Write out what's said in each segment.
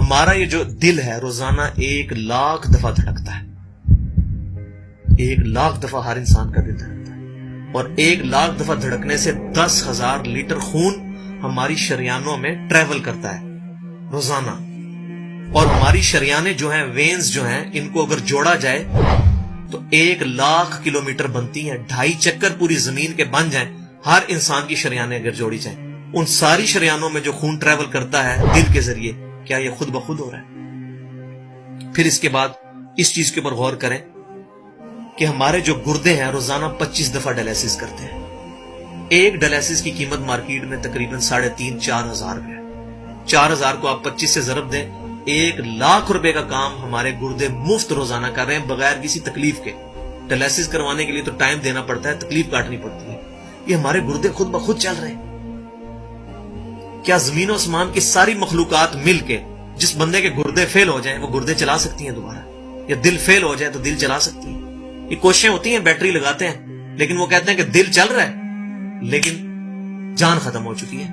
ہمارا یہ جو دل ہے روزانہ 1,00,000 دفعہ دھڑکتا ہے. 1,00,000 دفعہ ہر انسان کا دل دھڑکتا ہے، اور 1,00,000 دفعہ دھڑکنے سے 10,000 لیٹر خون ہماری شریانوں میں ٹریول کرتا ہے روزانہ. اور ہماری شریانیں جو ہیں، وینز جو ہیں، ان کو اگر جوڑا جائے تو 1,00,000 کلومیٹر بنتی ہیں. 2.5 چکر پوری زمین کے بن جائیں ہر انسان کی شریانیں اگر جوڑی جائیں. ان ساری شریانوں میں جو خون ٹریول کرتا ہے دل کے ذریعے، کیا یہ خود بخود ہو رہا ہے؟ پھر اس کے بعد اس چیز کے اوپر غور کریں کہ ہمارے جو گردے ہیں روزانہ 25 دفعہ ڈائلیسس کرتے ہیں. ایک ڈائلیسس کی قیمت مارکیٹ میں تقریباً 3,500-4,000 روپے ہے. 4,000 کو آپ 25 سے ضرب دیں، 1,00,000 روپے کا کام ہمارے گردے مفت روزانہ کر رہے ہیں بغیر کسی تکلیف کے. ڈائلیسس کروانے کے لیے تو ٹائم دینا پڑتا ہے، تکلیف کاٹنی پڑتی ہے. یہ ہمارے گردے خود بخود چل رہے ہیں. کیا زمین و آسمان کی ساری مخلوقات مل کے جس بندے کے گردے فیل ہو جائیں وہ گردے چلا سکتی ہیں دوبارہ؟ یا دل فیل ہو جائے تو دل چلا سکتی ہیں؟ یہ کوششیں ہوتی ہیں، بیٹری لگاتے ہیں، لیکن وہ کہتے ہیں کہ دل چل رہا ہے لیکن جان ختم ہو چکی ہے.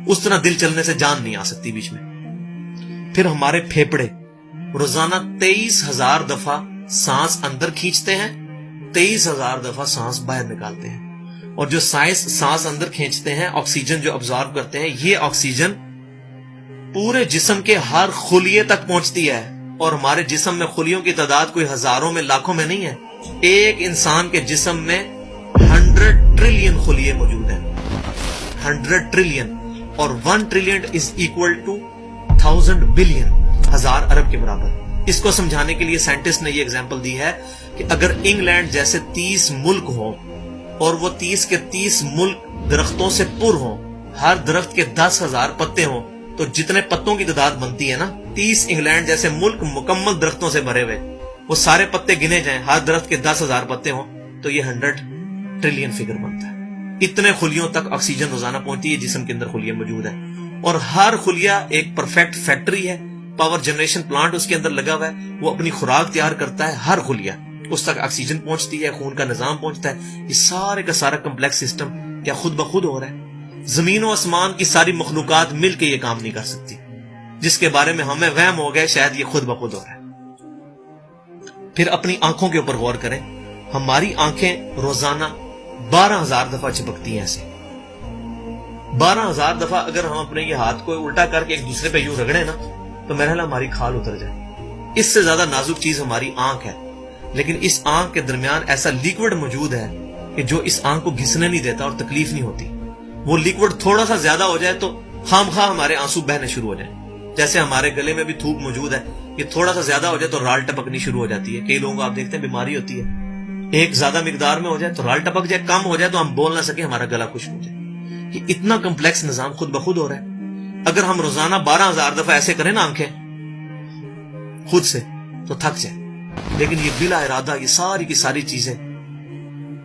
اس طرح دل چلنے سے جان نہیں آ سکتی بیچ میں. پھر ہمارے پھیپڑے روزانہ 23,000 دفعہ سانس اندر کھینچتے ہیں، 23,000 دفعہ سانس باہر نکالتے ہیں. اور جو سانس اندر کھینچتے ہیں، آکسیجن جو ابزارو کرتے ہیں، یہ آکسیجن پورے جسم کے ہر خلیے تک پہنچتی ہے. اور ہمارے جسم میں خلیوں کی تعداد کوئی ہزاروں میں لاکھوں میں نہیں ہے. ایک انسان کے جسم میں 100 ٹریلین خلیے موجود ہیں. 100 ٹریلین، اور 1 trillion is equal to 1000 billion, 1000 ارب کے برابر. اس کو سمجھانے کے لیے سائنٹسٹ نے یہ ایگزامپل دی ہے کہ اگر انگلینڈ جیسے 30 ملک ہوں اور وہ 30 کے 30 ملک درختوں سے پر ہوں، ہر درخت کے 10,000 پتے ہوں، تو جتنے پتوں کی تعداد بنتی ہے نا، 30 انگلینڈ جیسے ملک مکمل درختوں سے بھرے ہوئے، وہ سارے پتے گنے جائیں، ہر درخت کے 10,000 پتے ہوں، تو یہ 100 ٹریلین فگر بنتا ہے. اتنے خلیوں تک آکسیجن روزانہ پہنچتی ہے. جسم کے اندر خلیے موجود ہیں، اور ہر خلیہ ایک پرفیکٹ فیکٹری ہے. پاور جنریشن پلانٹ اس کے اندر لگا ہوا ہے، وہ اپنی خوراک تیار کرتا ہے. ہر خلیہ اس تک آکسیجن پہنچتی ہے، خون کا نظام پہنچتا ہے. یہ سارے کا سارا کمپلیکس سسٹم کیا خود بخود ہو رہا ہے؟ زمین و آسمان کی ساری مخلوقات مل کے یہ کام نہیں کر سکتی، جس کے بارے میں ہمیں وہم ہو گئے شاید یہ خود بخود ہو رہا ہے. پھر اپنی آنکھوں کے اوپر غور کریں. ہماری آنکھیں روزانہ 12,000 دفعہ چپکتی ہیں. ایسے 12,000 دفعہ اگر ہم اپنے یہ ہاتھ کو الٹا کر کے ایک دوسرے پہ یوں رگڑیں نا، تو میرا خیال ہماری کھال اتر جائے. اس سے زیادہ نازک چیز ہماری آنکھ ہے. لیکن اس آنکھ کے درمیان ایسا لیکوڈ موجود ہے کہ جو اس آنکھ کو گھسنے نہیں دیتا اور تکلیف نہیں ہوتی. وہ لیکوڈ تھوڑا سا زیادہ ہو جائے تو خام خواہ ہمارے آنسو بہنے شروع ہو جائیں. جیسے ہمارے گلے میں بھی تھوک موجود ہے، یہ تھوڑا سا زیادہ ہو جائے تو رال ٹپکنی شروع ہو جاتی ہے. کئی لوگوں کو آپ دیکھتے ہیں بیماری ہوتی ہے، ایک زیادہ مقدار میں ہو جائے تو رال ٹپک جائے، کم ہو جائے تو ہم بول نہ سکیں، ہمارا گلا خشک ہو جائے. یہ اتنا کمپلیکس نظام خود بخود ہو رہا ہے. اگر ہم روزانہ 12,000 دفعہ ایسے کریں نا آنکھیں خود سے تو تھک جائیں. لیکن یہ بلا ارادہ یہ ساری کی ساری چیزیں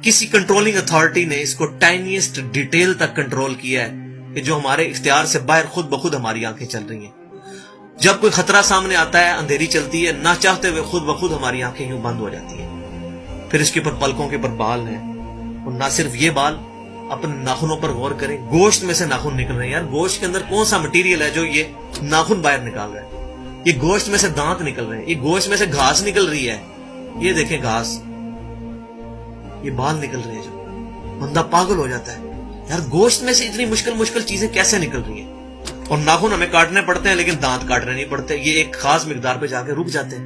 کسی کنٹرولنگ اتھارٹی نے اس کو ٹائنیسٹ ڈیٹیل تک کنٹرول کیا ہے کہ جو ہمارے اختیار سے باہر خود بخود ہماری آنکھیں چل رہی ہیں. جب کوئی خطرہ سامنے آتا ہے، اندھیری چلتی ہے، نہ چاہتے ہوئے خود بخود ہماری آنکھیں یوں بند ہو جاتی ہیں. پھر اس کے اوپر پلکوں کے اوپر بال ہیں، اور نہ صرف یہ بال، اپنے ناخنوں پر غور کریں. گوشت میں سے ناخن نکل رہے ہیں. یار گوشت کے اندر کون سا مٹیریل ہے جو یہ ناخن باہر نکال رہا ہے؟ یہ گوشت میں سے دانت نکل رہے ہیں، یہ گوشت میں سے گھاس نکل رہی ہے. یہ دیکھیں گھاس، یہ بال نکل رہے ہیں. جو بندہ پاگل ہو جاتا ہے، یار گوشت میں سے اتنی مشکل چیزیں کیسے نکل رہی ہیں؟ اور ناخن ہمیں کاٹنے پڑتے ہیں لیکن دانت کاٹنے نہیں پڑتے. یہ ایک خاص مقدار پہ جا کے رک جاتے ہیں.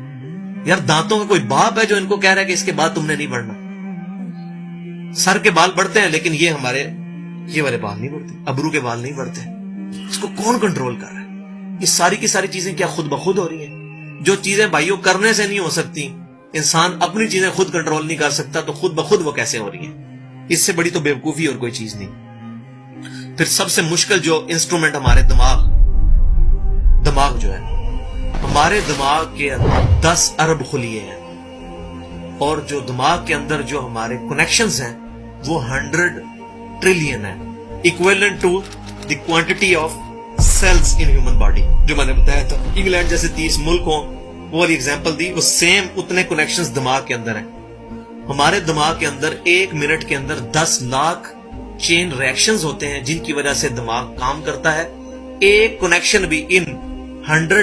یار دانتوں کا کوئی باپ ہے جو ان کو کہہ رہا ہے کہ اس کے بعد تم نے نہیں بڑھنا؟ سر کے بال بڑھتے ہیں لیکن یہ ہمارے یہ والے بال نہیں بڑھتے، ابرو کے بال نہیں بڑھتے. اس کو کون کنٹرول کر رہا ہے؟ یہ ساری کی ساری چیزیں کیا خود بخود ہو رہی ہیں؟ جو چیزیں بھائیوں کرنے سے نہیں ہو سکتی، انسان اپنی چیزیں خود کنٹرول نہیں کر سکتا، تو خود بخود وہ کیسے ہو رہی ہیں؟ اس سے بڑی تو بیوقوفی اور کوئی چیز نہیں. پھر سب سے مشکل جو انسٹرومنٹ ہمارے دماغ جو ہے، ہمارے دماغ کے اندر 10 ارب خلیے ہیں، اور جو دماغ کے اندر جو ہمارے کنیکشنز ہیں وہ 100 ٹریلین ہیں، equivalent to the quantity of cells in human body. جو میں نے بتایا تھا انگلینڈ جیسے 30 ملک ہوں، وہ والی ایگزامپل دی، وہ سیم اتنے کنیکشنز دماغ کے اندر ہیں. ہمارے دماغ کے اندر 1 منٹ کے اندر 10 لاکھ چین ریئیکشنز ہوتے ہیں جن کی وجہ سے دماغ کام کرتا ہے. ایک کنیکشن بھی ان 100